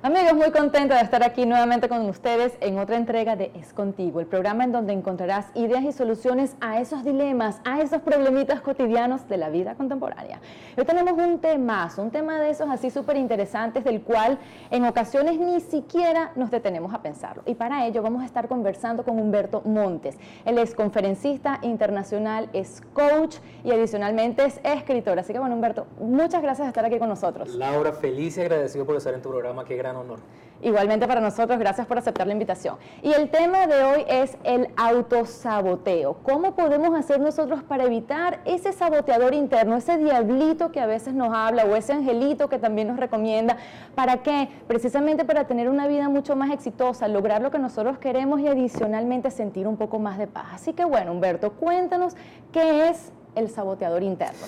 Amigos, muy contenta de estar aquí nuevamente con ustedes en otra entrega de Es Contigo, el programa en donde encontrarás ideas y soluciones a esos dilemas, a esos problemitas cotidianos de la vida contemporánea. Hoy tenemos un tema de esos así súper interesantes, del cual en ocasiones ni siquiera nos detenemos a pensarlo. Y para ello vamos a estar conversando con Humberto Montes. Él es conferencista internacional, es coach y adicionalmente es escritor. Así que bueno, Humberto, muchas gracias por estar aquí con nosotros. Laura, feliz y agradecido por estar en tu programa, qué gran honor. Igualmente para nosotros, gracias por aceptar la invitación. Y el tema de hoy es el autosaboteo. ¿Cómo podemos hacer nosotros para evitar ese saboteador interno, ese diablito que a veces nos habla o ese angelito que también nos recomienda? ¿Para qué? Precisamente para tener una vida mucho más exitosa, lograr lo que nosotros queremos y adicionalmente sentir un poco más de paz. Así que bueno, Humberto, cuéntanos qué es el saboteador interno.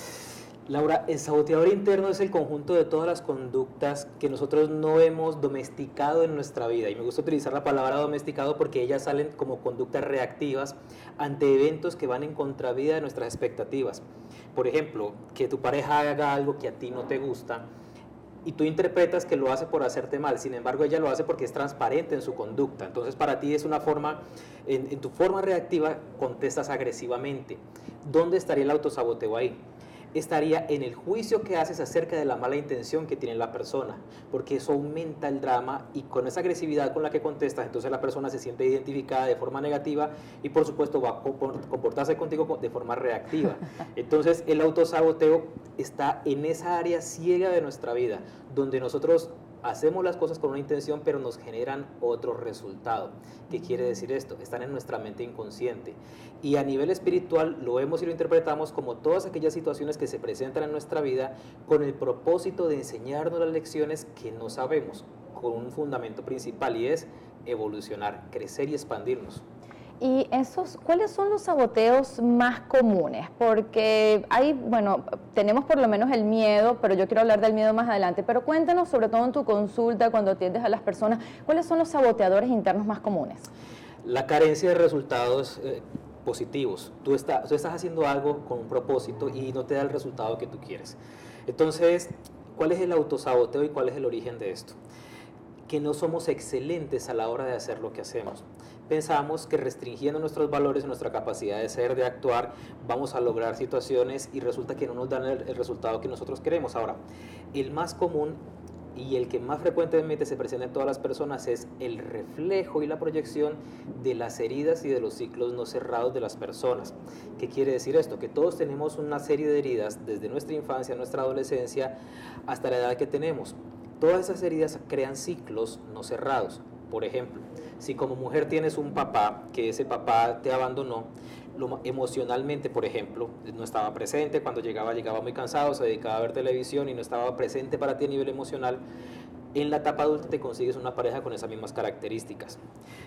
Laura, el saboteador interno es el conjunto de todas las conductas que nosotros no hemos domesticado en nuestra vida. Y me gusta utilizar la palabra domesticado porque ellas salen como conductas reactivas ante eventos que van en contravía de nuestras expectativas. Por ejemplo, que tu pareja haga algo que a ti no te gusta y tú interpretas que lo hace por hacerte mal, sin embargo ella lo hace porque es transparente en su conducta. Entonces para ti es una forma, en tu forma reactiva contestas agresivamente. ¿Dónde estaría el autosaboteo ahí? Estaría en el juicio que haces acerca de la mala intención que tiene la persona, porque eso aumenta el drama y con esa agresividad con la que contestas, entonces la persona se siente identificada de forma negativa y por supuesto va a comportarse contigo de forma reactiva. Entonces el autosaboteo está en esa área ciega de nuestra vida, donde nosotros hacemos las cosas con una intención, pero nos generan otro resultado. ¿Qué quiere decir esto? Están en nuestra mente inconsciente. Y a nivel espiritual lo vemos y lo interpretamos como todas aquellas situaciones que se presentan en nuestra vida con el propósito de enseñarnos las lecciones que no sabemos, con un fundamento principal y es evolucionar, crecer y expandirnos. Y ¿cuáles son los saboteos más comunes? Porque tenemos por lo menos el miedo, pero yo quiero hablar del miedo más adelante. Pero cuéntanos, sobre todo en tu consulta, cuando atiendes a las personas, ¿cuáles son los saboteadores internos más comunes? La carencia de resultados positivos. Tú estás haciendo algo con un propósito y no te da el resultado que tú quieres. Entonces, ¿cuál es el autosaboteo y cuál es el origen de esto? Que no somos excelentes a la hora de hacer lo que hacemos. Pensamos que restringiendo nuestros valores, nuestra capacidad de ser, de actuar, vamos a lograr situaciones y resulta que no nos dan el resultado que nosotros queremos. Ahora, el más común y el que más frecuentemente se presenta en todas las personas es el reflejo y la proyección de las heridas y de los ciclos no cerrados de las personas. ¿Qué quiere decir esto? Que todos tenemos una serie de heridas desde nuestra infancia, nuestra adolescencia, hasta la edad que tenemos. Todas esas heridas crean ciclos no cerrados. Por ejemplo, si como mujer tienes un papá, que ese papá te abandonó, emocionalmente, por ejemplo, no estaba presente, cuando llegaba muy cansado, se dedicaba a ver televisión y no estaba presente para ti a nivel emocional, en la etapa adulta te consigues una pareja con esas mismas características.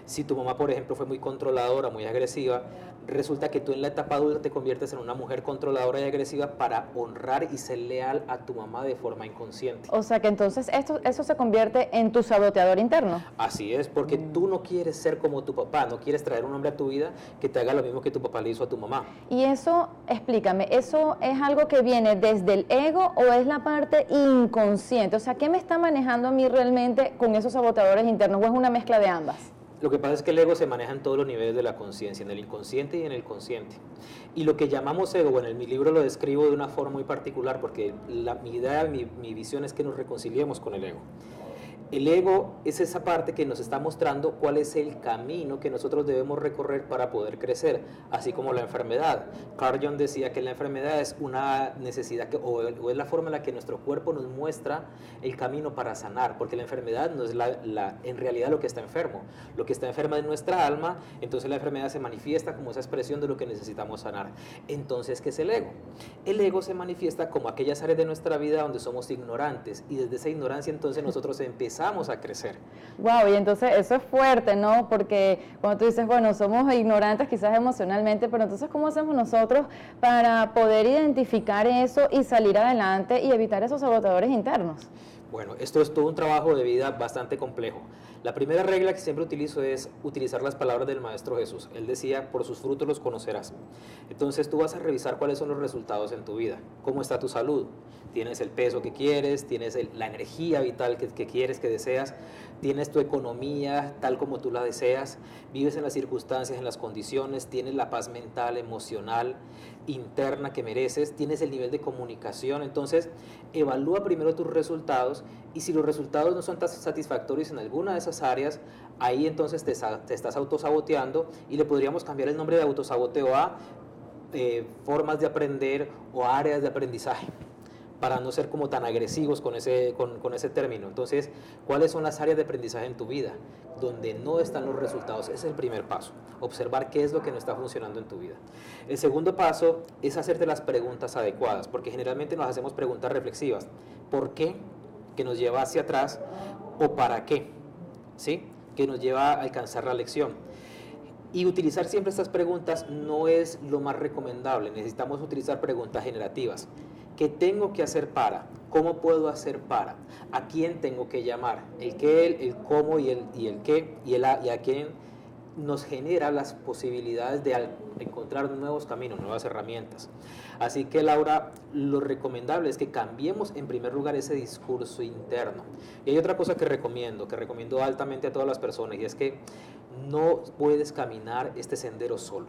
Si tu mamá, por ejemplo, fue muy controladora, muy agresiva, resulta que tú en la etapa adulta te conviertes en una mujer controladora y agresiva para honrar y ser leal a tu mamá de forma inconsciente. O sea que entonces eso se convierte en tu saboteador interno. Así es, porque tú no quieres ser como tu papá, no quieres traer un hombre a tu vida que te haga lo mismo que tu papá le hizo a tu mamá. Y eso, explícame, ¿eso es algo que viene desde el ego o es la parte inconsciente? O sea, ¿qué me está manejando a mí realmente con esos saboteadores internos o es una mezcla de ambas? Lo que pasa es que el ego se maneja en todos los niveles de la conciencia, en el inconsciente y en el consciente. Y lo que llamamos ego, bueno, en mi libro lo describo de una forma muy particular porque mi idea, mi visión es que nos reconciliemos con el ego. El ego es esa parte que nos está mostrando cuál es el camino que nosotros debemos recorrer para poder crecer, así como la enfermedad. Carl Jung decía que la enfermedad es una necesidad o es la forma en la que nuestro cuerpo nos muestra el camino para sanar, porque la enfermedad no es en realidad lo que está enfermo. Lo que está enferma es nuestra alma, entonces la enfermedad se manifiesta como esa expresión de lo que necesitamos sanar. Entonces, ¿qué es el ego? El ego se manifiesta como aquellas áreas de nuestra vida donde somos ignorantes y desde esa ignorancia entonces nosotros empezamos a crecer. Wow, y entonces eso es fuerte, ¿no? Porque cuando tú dices, bueno, somos ignorantes quizás emocionalmente, pero entonces ¿cómo hacemos nosotros para poder identificar eso y salir adelante y evitar esos sabotadores internos? Bueno, esto es todo un trabajo de vida bastante complejo. La primera regla que siempre utilizo es utilizar las palabras del Maestro Jesús. Él decía, por sus frutos los conocerás. Entonces tú vas a revisar cuáles son los resultados en tu vida. ¿Cómo está tu salud? ¿Tienes el peso que quieres? ¿Tienes la energía vital que quieres, que deseas? ¿Tienes tu economía tal como tú la deseas? ¿Vives en las circunstancias, en las condiciones? ¿Tienes la paz mental, emocional, interna que mereces? ¿Tienes el nivel de comunicación? Entonces, evalúa primero tus resultados, y si los resultados no son tan satisfactorios en alguna de esas áreas, ahí entonces te estás autosaboteando, y le podríamos cambiar el nombre de autosaboteo a formas de aprender o áreas de aprendizaje, para no ser como tan agresivos con ese término. Entonces, ¿cuáles son las áreas de aprendizaje en tu vida donde no están los resultados? Ese es el primer paso, observar qué es lo que no está funcionando en tu vida. El segundo paso es hacerte las preguntas adecuadas, porque generalmente nos hacemos preguntas reflexivas. ¿Por qué? Que nos lleva hacia atrás, o ¿para qué? ¿Sí? Que nos lleva a alcanzar la lección. Y utilizar siempre estas preguntas no es lo más recomendable. Necesitamos utilizar preguntas generativas. ¿Qué tengo que hacer para? ¿Cómo puedo hacer para? ¿A quién tengo que llamar? El qué, el cómo y el qué, y a quién nos genera las posibilidades de encontrar nuevos caminos, nuevas herramientas. Así que, Laura, lo recomendable es que cambiemos en primer lugar ese discurso interno. Y hay otra cosa que recomiendo altamente a todas las personas, y es que no puedes caminar este sendero solo.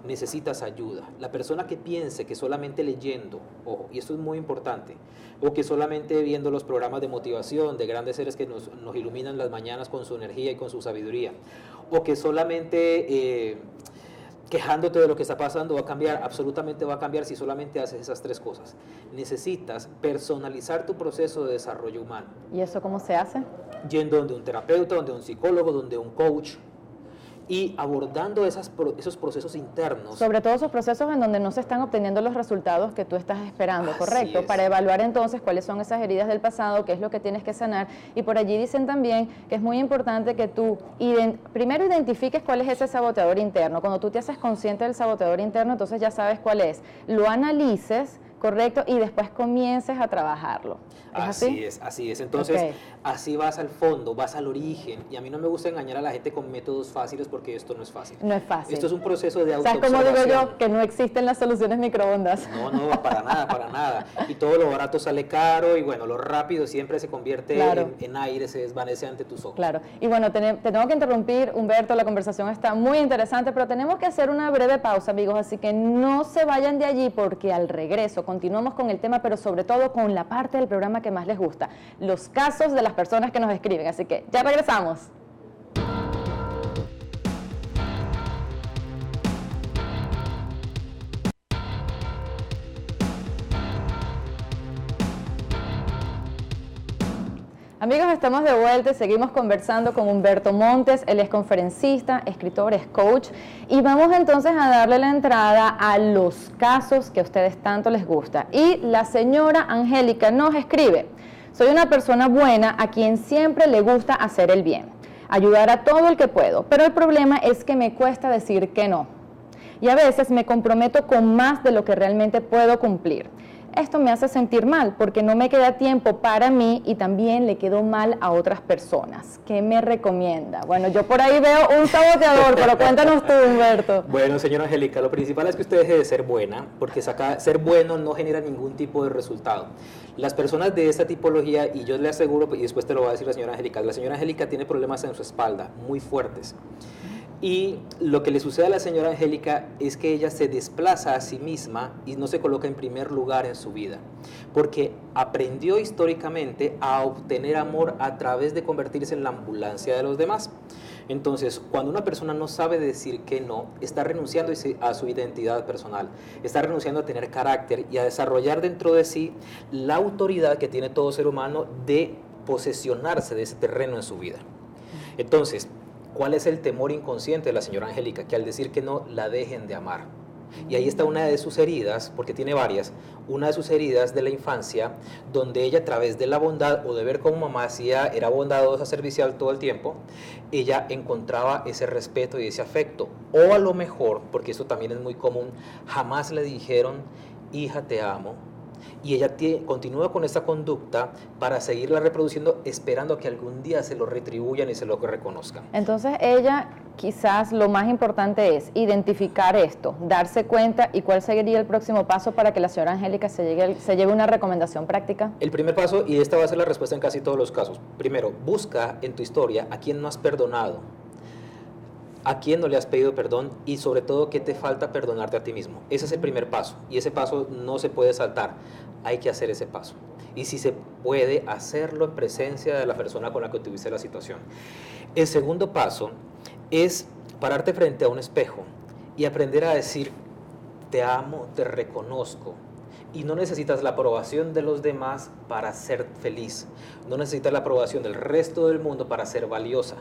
Necesitas ayuda. La persona que piense que solamente leyendo, ojo, y esto es muy importante, o que solamente viendo los programas de motivación de grandes seres que nos iluminan las mañanas con su energía y con su sabiduría, o que solamente quejándote de lo que está pasando va a cambiar, absolutamente va a cambiar si solamente haces esas tres cosas. Necesitas personalizar tu proceso de desarrollo humano. ¿Y eso cómo se hace? Yendo donde un terapeuta, donde un psicólogo, donde un coach, y abordando esos procesos internos. Sobre todo esos procesos en donde no se están obteniendo los resultados que tú estás esperando, ¿correcto? Para evaluar entonces cuáles son esas heridas del pasado, qué es lo que tienes que sanar. Y por allí dicen también que es muy importante que tú primero identifiques cuál es ese saboteador interno. Cuando tú te haces consciente del saboteador interno, entonces ya sabes cuál es. Lo analices, ¿correcto? Y después comiences a trabajarlo. ¿Es así es. Entonces, así vas al fondo, vas al origen. Y a mí no me gusta engañar a la gente con métodos fáciles, porque esto no es fácil. No es fácil. Esto es un proceso de autoobservación. ¿Sabes cómo digo yo? Que no existen las soluciones microondas. No, para nada. Y todo lo barato sale caro, y bueno, lo rápido siempre se convierte en aire, se desvanece ante tus ojos. Claro. Y bueno, te tengo que interrumpir, Humberto, la conversación está muy interesante, pero tenemos que hacer una breve pausa, amigos, así que no se vayan de allí, porque al regreso continuamos con el tema, pero sobre todo con la parte del programa que más les gusta, los casos de las personas que nos escriben. Así que ya regresamos. Amigos, estamos de vuelta y seguimos conversando con Humberto Montes. Él es conferencista, escritor, es coach, y vamos entonces a darle la entrada a los casos que a ustedes tanto les gusta. Y la señora Angélica nos escribe: soy una persona buena a quien siempre le gusta hacer el bien, ayudar a todo el que puedo, pero el problema es que me cuesta decir que no. Y a veces me comprometo con más de lo que realmente puedo cumplir. Esto me hace sentir mal porque no me queda tiempo para mí y también le quedo mal a otras personas. ¿Qué me recomienda? Bueno, yo por ahí veo un saboteador, pero cuéntanos tú, Humberto. Bueno, señora Angélica, lo principal es que usted deje de ser buena, porque ser bueno no genera ningún tipo de resultado. Las personas de esta tipología, y yo le aseguro, y después te lo va a decir la señora Angélica tiene problemas en su espalda muy fuertes. Y lo que le sucede a la señora Angélica es que ella se desplaza a sí misma y no se coloca en primer lugar en su vida, porque aprendió históricamente a obtener amor a través de convertirse en la ambulancia de los demás. Entonces, cuando una persona no sabe decir que no, está renunciando a su identidad personal, está renunciando a tener carácter y a desarrollar dentro de sí la autoridad que tiene todo ser humano de posesionarse de ese terreno en su vida. Entonces, ¿cuál es el temor inconsciente de la señora Angélica? Que al decir que no, la dejen de amar. Y ahí está una de sus heridas, porque tiene varias, una de sus heridas de la infancia, donde ella, a través de la bondad o de ver cómo mamá era bondadosa, servicial todo el tiempo, ella encontraba ese respeto y ese afecto. O a lo mejor, porque esto también es muy común, jamás le dijeron: hija, te amo, y ella continúa con esta conducta para seguirla reproduciendo, esperando a que algún día se lo retribuyan y se lo reconozcan. Entonces ella, quizás lo más importante es identificar esto, darse cuenta, y cuál sería el próximo paso para que la señora Angélica se lleve una recomendación práctica. El primer paso, y esta va a ser la respuesta en casi todos los casos, primero, busca en tu historia a quién no has perdonado, a quién no le has pedido perdón, y sobre todo qué te falta perdonarte a ti mismo. Ese es el primer paso, y ese paso no se puede saltar, hay que hacer ese paso. Y si se puede, hacerlo en presencia de la persona con la que tuviste la situación. El segundo paso es pararte frente a un espejo y aprender a decir: te amo, te reconozco. Y no necesitas la aprobación de los demás para ser feliz. No necesitas la aprobación del resto del mundo para ser valiosa.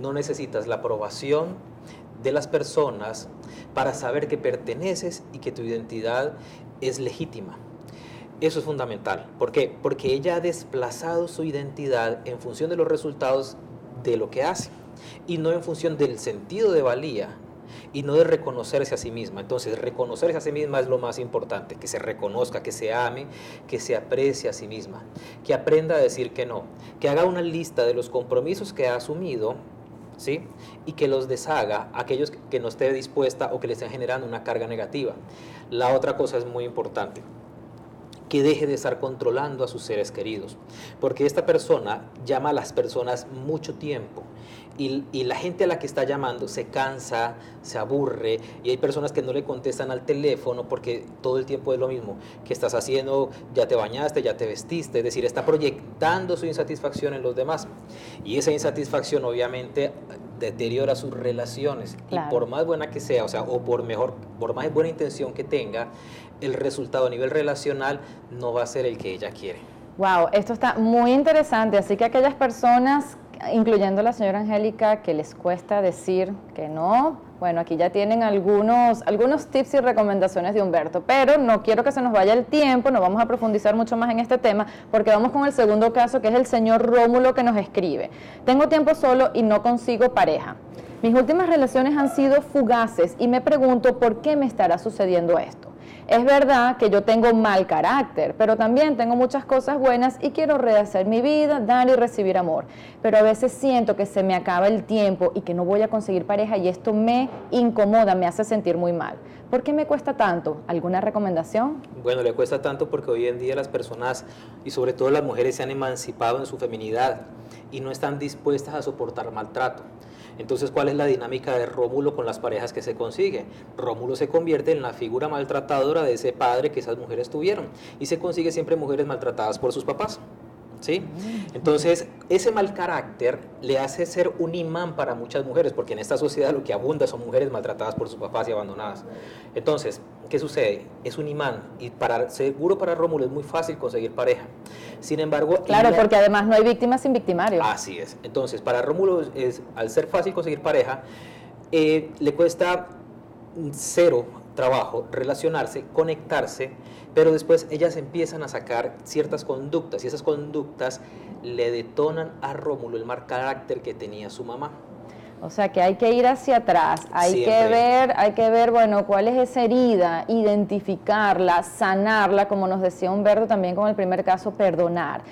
No necesitas la aprobación de las personas para saber que perteneces y que tu identidad es legítima. Eso es fundamental. ¿Por qué? Porque ella ha desplazado su identidad en función de los resultados de lo que hace y no en función del sentido de valía y no de reconocerse a sí misma. Entonces, reconocerse a sí misma es lo más importante, que se reconozca, que se ame, que se aprecie a sí misma, que aprenda a decir que no, que haga una lista de los compromisos que ha asumido, ¿sí? Y que los deshaga aquellos que no esté dispuesta o que le estén generando una carga negativa. La otra cosa es muy importante, que deje de estar controlando a sus seres queridos, porque esta persona llama a las personas mucho tiempo y la gente a la que está llamando se cansa, se aburre, y hay personas que no le contestan al teléfono porque todo el tiempo es lo mismo: ¿qué estás haciendo? ¿Ya te bañaste? ¿Ya te vestiste? Es decir, está proyectando su insatisfacción en los demás, y esa insatisfacción obviamente deteriora sus relaciones. Claro. Y por más buena que sea, o sea, o por más buena intención que tenga, el resultado a nivel relacional no va a ser el que ella quiere. Wow, esto está muy interesante, así que aquellas personas, incluyendo la señora Angélica, que les cuesta decir que no, bueno, aquí ya tienen algunos tips y recomendaciones de Humberto, pero no quiero que se nos vaya el tiempo, no vamos a profundizar mucho más en este tema, porque vamos con el segundo caso, que es el señor Rómulo, que nos escribe: tengo tiempo solo y no consigo pareja. Mis últimas relaciones han sido fugaces y me pregunto por qué me estará sucediendo esto. Es verdad que yo tengo mal carácter, pero también tengo muchas cosas buenas y quiero rehacer mi vida, dar y recibir amor. Pero a veces siento que se me acaba el tiempo y que no voy a conseguir pareja, y esto me incomoda, me hace sentir muy mal. ¿Por qué me cuesta tanto? ¿Alguna recomendación? Bueno, le cuesta tanto porque hoy en día las personas, y sobre todo las mujeres, se han emancipado en su feminidad y no están dispuestas a soportar maltrato. Entonces, ¿cuál es la dinámica de Rómulo con las parejas que se consigue? Rómulo se convierte en la figura maltratadora de ese padre que esas mujeres tuvieron, y se consigue siempre mujeres maltratadas por sus papás, ¿sí? Entonces, ese mal carácter le hace ser un imán para muchas mujeres, porque en esta sociedad lo que abunda son mujeres maltratadas por sus papás y abandonadas. Entonces, ¿qué sucede? Es un imán, y seguro para Rómulo es muy fácil conseguir pareja. Sin embargo... Claro, porque además no hay víctimas sin victimarios. Así es. Entonces, para Rómulo, al ser fácil conseguir pareja, le cuesta cero trabajo relacionarse, conectarse, pero después ellas empiezan a sacar ciertas conductas, y esas conductas le detonan a Rómulo el mal carácter que tenía su mamá. O sea que hay que ir hacia atrás, hay que ver, bueno, cuál es esa herida, identificarla, sanarla, como nos decía Humberto también con el primer caso, perdonar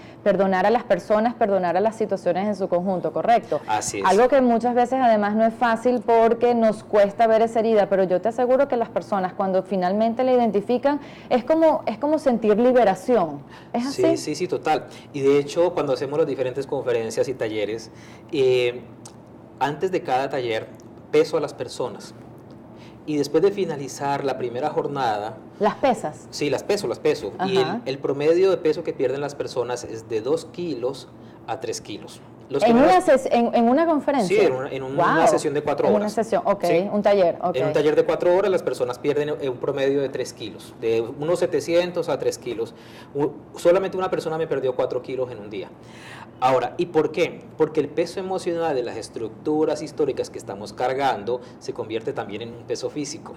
a las personas, perdonar a las situaciones en su conjunto, ¿correcto? Así es. Algo que muchas veces además no es fácil porque nos cuesta ver esa herida, pero yo te aseguro que las personas cuando finalmente la identifican es como sentir liberación. ¿Es así? Sí, total. Y de hecho, cuando hacemos las diferentes conferencias y talleres, antes de cada taller, peso a las personas. Y después de finalizar la primera jornada... ¿Las pesas? Sí, las peso. Ajá. Y el promedio de peso que pierden las personas es de 2 kilos a 3 kilos. ¿En una conferencia? Sí, en una sesión de 4 horas. En una sesión, ok, ¿sí? Un taller, ok. En un taller de 4 horas las personas pierden un promedio de 3 kilos, de unos 700 a 3 kilos. Solamente una persona me perdió 4 kilos en un día. Ahora, ¿y por qué? Porque el peso emocional de las estructuras históricas que estamos cargando se convierte también en un peso físico.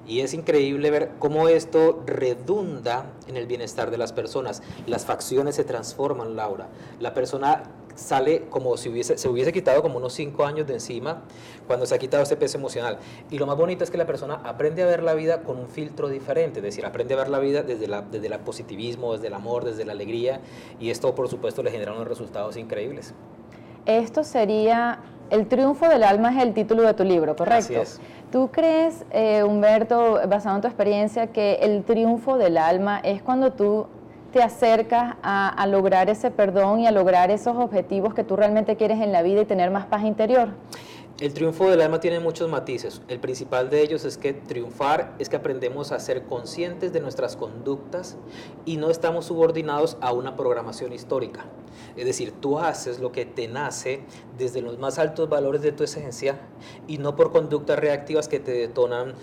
Y es increíble ver cómo esto redunda en el bienestar de las personas. Las facciones se transforman, Laura. La persona sale como si se hubiese quitado como unos 5 años de encima cuando se ha quitado ese peso emocional. Y lo más bonito es que la persona aprende a ver la vida con un filtro diferente, es decir, aprende a ver la vida desde el positivismo, desde el amor, desde la alegría, y esto por supuesto le genera unos resultados increíbles. Esto sería El triunfo del alma, es el título de tu libro, ¿correcto? Así es. ¿Tú crees, Humberto, basado en tu experiencia, que el triunfo del alma es cuando tú te acercas a lograr ese perdón y a lograr esos objetivos que tú realmente quieres en la vida y tener más paz interior? El triunfo del alma tiene muchos matices. El principal de ellos es que triunfar es que aprendemos a ser conscientes de nuestras conductas y no estamos subordinados a una programación histórica. Es decir, tú haces lo que te nace desde los más altos valores de tu esencia y no por conductas reactivas que te detonan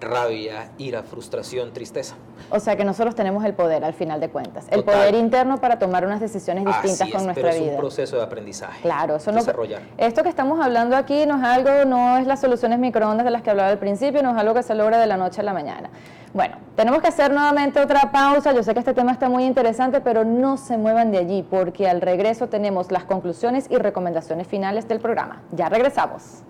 rabia, ira, frustración, tristeza. O sea que nosotros tenemos el poder al final de cuentas, el Total. poder interno para tomar unas decisiones distintas Así con es, nuestra pero es vida. un proceso de aprendizaje. Claro, eso no, desarrollar. esto que estamos hablando aquí no es algo, no es las soluciones microondas de las que hablaba al principio, no es algo que se logra de la noche a la mañana. Bueno, tenemos que hacer nuevamente otra pausa. Yo sé que este tema está muy interesante, pero no se muevan de allí porque al regreso tenemos las conclusiones y recomendaciones finales del programa. Ya regresamos.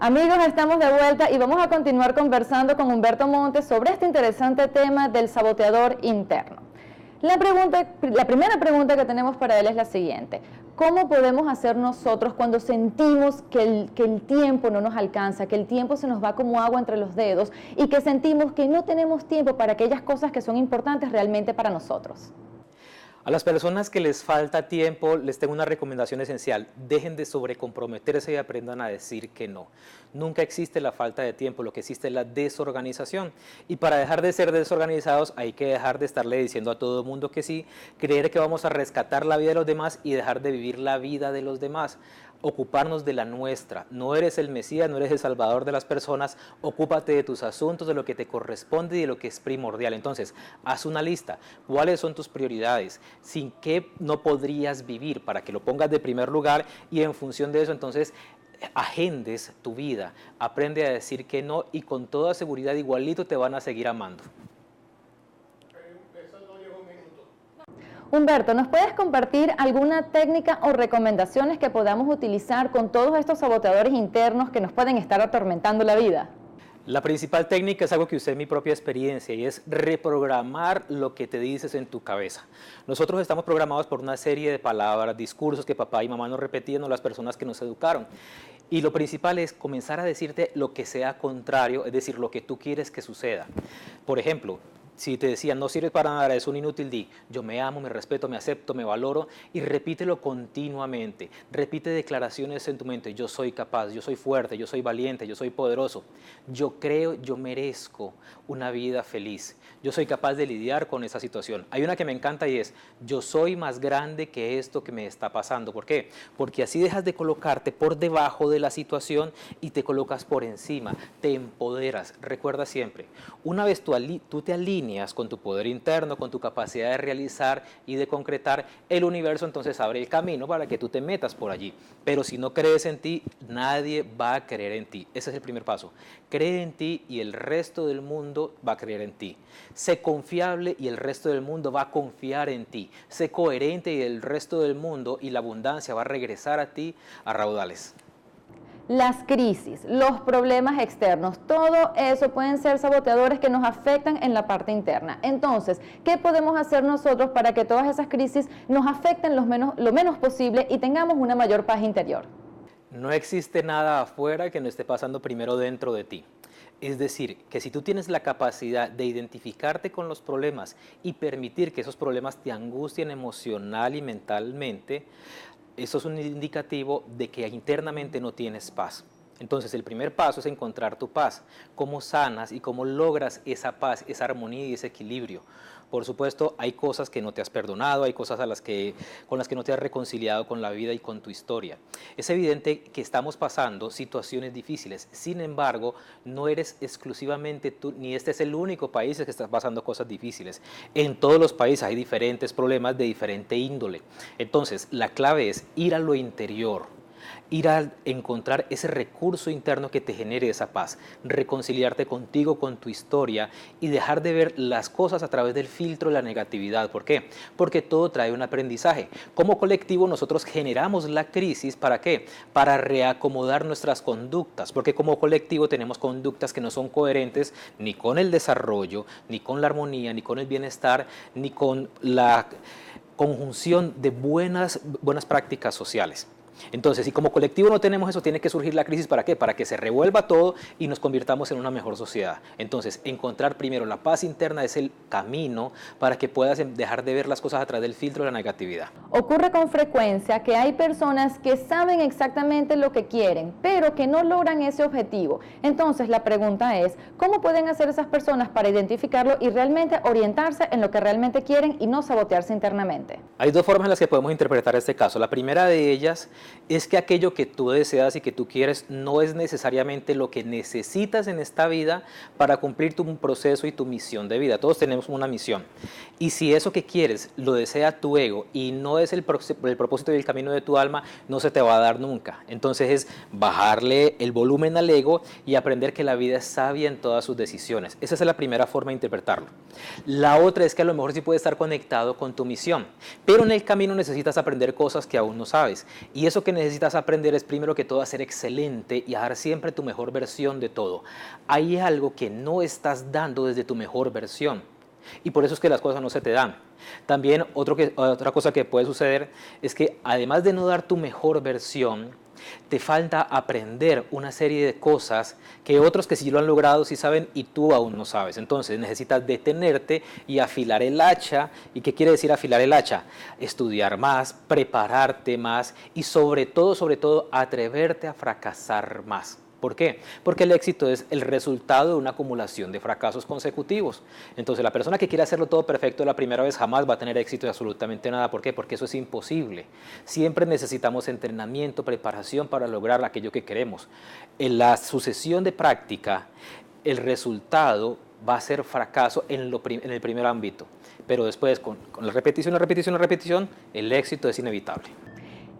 Amigos, estamos de vuelta y vamos a continuar conversando con Humberto Montes sobre este interesante tema del saboteador interno. La primera pregunta que tenemos para él es la siguiente: ¿cómo podemos hacer nosotros cuando sentimos que el tiempo no nos alcanza, que el tiempo se nos va como agua entre los dedos y que sentimos que no tenemos tiempo para aquellas cosas que son importantes realmente para nosotros? A las personas que les falta tiempo, les tengo una recomendación esencial: dejen de sobrecomprometerse y aprendan a decir que no. Nunca existe la falta de tiempo, lo que existe es la desorganización. Y para dejar de ser desorganizados hay que dejar de estarle diciendo a todo el mundo que sí, creer que vamos a rescatar la vida de los demás y dejar de vivir la vida de los demás. Ocuparnos de la nuestra. No eres el Mesías, no eres el Salvador de las personas. Ocúpate de tus asuntos, de lo que te corresponde y de lo que es primordial. Entonces, haz una lista. ¿Cuáles son tus prioridades? ¿Sin qué no podrías vivir? Para que lo pongas de primer lugar y en función de eso, entonces, agendes tu vida. Aprende a decir que no y con toda seguridad igualito te van a seguir amando. Humberto, ¿nos puedes compartir alguna técnica o recomendaciones que podamos utilizar con todos estos saboteadores internos que nos pueden estar atormentando la vida? La principal técnica es algo que usé en mi propia experiencia y es reprogramar lo que te dices en tu cabeza. Nosotros estamos programados por una serie de palabras, discursos que papá y mamá nos repetían o las personas que nos educaron. Y lo principal es comenzar a decirte lo que sea contrario, es decir, lo que tú quieres que suceda. Por ejemplo, si te decían no sirves para nada, eres un inútil, di yo me amo, me respeto, me acepto, me valoro y repítelo continuamente. Repite declaraciones en tu mente: yo soy capaz, yo soy fuerte, yo soy valiente, yo soy poderoso, yo creo, yo merezco una vida feliz, yo soy capaz de lidiar con esa situación. Hay una que me encanta y es: yo soy más grande que esto que me está pasando. ¿Por qué? Porque así dejas de colocarte por debajo de la situación y te colocas por encima, te empoderas. Recuerda siempre, una vez tú te alineas con tu poder interno, con tu capacidad de realizar y de concretar, el universo entonces abre el camino para que tú te metas por allí. Pero si no crees en ti, nadie va a creer en ti. Ese es el primer paso. Cree en ti y el resto del mundo va a creer en ti. Sé confiable y el resto del mundo va a confiar en ti. Sé coherente y el resto del mundo y la abundancia va a regresar a ti a raudales. Las crisis, los problemas externos, todo eso pueden ser saboteadores que nos afectan en la parte interna. Entonces, ¿qué podemos hacer nosotros para que todas esas crisis nos afecten lo menos posible y tengamos una mayor paz interior? No existe nada afuera que no esté pasando primero dentro de ti. Es decir, que si tú tienes la capacidad de identificarte con los problemas y permitir que esos problemas te angustien emocional y mentalmente, eso es un indicativo de que internamente no tienes paz. Entonces, el primer paso es encontrar tu paz. ¿Cómo sanas y cómo logras esa paz, esa armonía y ese equilibrio? Por supuesto, hay cosas que no te has perdonado, hay cosas con las que no te has reconciliado con la vida y con tu historia. Es evidente que estamos pasando situaciones difíciles. Sin embargo, no eres exclusivamente tú, ni este es el único país que está pasando cosas difíciles. En todos los países hay diferentes problemas de diferente índole. Entonces, la clave es ir a lo interior. ir a encontrar ese recurso interno que te genere esa paz, reconciliarte contigo, con tu historia y dejar de ver las cosas a través del filtro de la negatividad. ¿Por qué? Porque todo trae un aprendizaje. Como colectivo nosotros generamos la crisis, ¿para qué? Para reacomodar nuestras conductas, porque como colectivo tenemos conductas que no son coherentes ni con el desarrollo, ni con la armonía, ni con el bienestar, ni con la conjunción de buenas prácticas sociales. Entonces, si como colectivo no tenemos eso, tiene que surgir la crisis. ¿Para qué? Para que se revuelva todo y nos convirtamos en una mejor sociedad. Entonces, encontrar primero la paz interna es el camino para que puedas dejar de ver las cosas a través del filtro de la negatividad. Ocurre con frecuencia que hay personas que saben exactamente lo que quieren, pero que no logran ese objetivo. Entonces, la pregunta es, ¿cómo pueden hacer esas personas para identificarlo y realmente orientarse en lo que realmente quieren y no sabotearse internamente? Hay dos formas en las que podemos interpretar este caso. La primera de ellas es que aquello que tú deseas y que tú quieres no es necesariamente lo que necesitas en esta vida para cumplir tu proceso y tu misión de vida. Todos tenemos una misión. Y si eso que quieres lo desea tu ego y no es el propósito y el camino de tu alma, no se te va a dar nunca. Entonces es bajarle el volumen al ego y aprender que la vida es sabia en todas sus decisiones. Esa es la primera forma de interpretarlo. La otra es que a lo mejor sí puedes estar conectado con tu misión, pero en el camino necesitas aprender cosas que aún no sabes. Y eso que necesitas aprender es primero que todo a ser excelente y a dar siempre tu mejor versión de todo. Hay algo que no estás dando desde tu mejor versión y por eso es que las cosas no se te dan. También otra cosa que puede suceder es que además de no dar tu mejor versión, te falta aprender una serie de cosas que otros que sí lo han logrado sí saben y tú aún no sabes. Entonces necesitas detenerte y afilar el hacha. ¿Y qué quiere decir afilar el hacha? Estudiar más, prepararte más y sobre todo atreverte a fracasar más. ¿Por qué? Porque el éxito es el resultado de una acumulación de fracasos consecutivos. Entonces, la persona que quiere hacerlo todo perfecto la primera vez jamás va a tener éxito de absolutamente nada. ¿Por qué? Porque eso es imposible. Siempre necesitamos entrenamiento, preparación para lograr aquello que queremos. En la sucesión de práctica, el resultado va a ser fracaso en el primer ámbito. Pero después, con la repetición, el éxito es inevitable.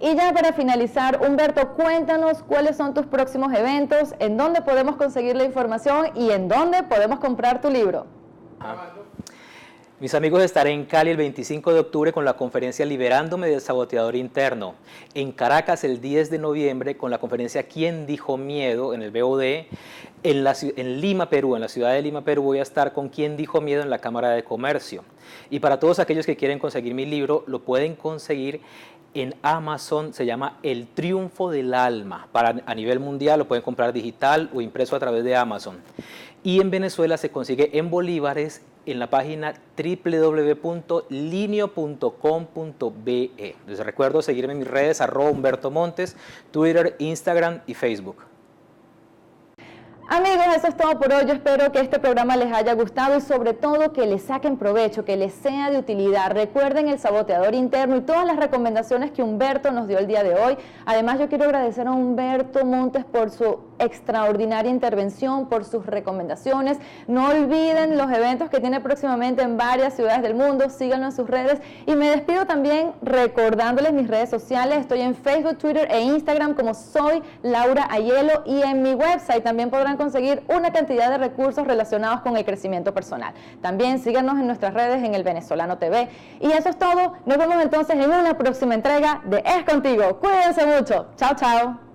Y ya para finalizar, Humberto, cuéntanos cuáles son tus próximos eventos, en dónde podemos conseguir la información y en dónde podemos comprar tu libro. Mis amigos, estaré en Cali el 25 de octubre con la conferencia Liberándome del Saboteador Interno. En Caracas el 10 de noviembre con la conferencia ¿Quién dijo miedo? En el BOD. En Lima, Perú, en la ciudad de Lima, Perú, voy a estar con ¿Quién dijo miedo? En la Cámara de Comercio. Y para todos aquellos que quieren conseguir mi libro, lo pueden conseguir en Amazon, se llama El Triunfo del Alma. A nivel mundial lo pueden comprar digital o impreso a través de Amazon. Y en Venezuela se consigue en bolívares en la página www.linio.com.be. Les recuerdo seguirme en mis redes, @HumbertoMontes, Twitter, Instagram y Facebook. Amigos, eso es todo por hoy. Yo espero que este programa les haya gustado y sobre todo que les saquen provecho, que les sea de utilidad. Recuerden el saboteador interno y todas las recomendaciones que Humberto nos dio el día de hoy. Además, yo quiero agradecer a Humberto Montes por su extraordinaria intervención, por sus recomendaciones. No olviden los eventos que tiene próximamente en varias ciudades del mundo. Síganlo en sus redes. Y me despido también recordándoles mis redes sociales. Estoy en Facebook, Twitter e Instagram como Soy Laura Ayelo y en mi website también podrán conseguir una cantidad de recursos relacionados con el crecimiento personal. También síganos en nuestras redes en El Venezolano TV. Y eso es todo. Nos vemos entonces en una próxima entrega de Es Contigo. Cuídense mucho. Chao, chao.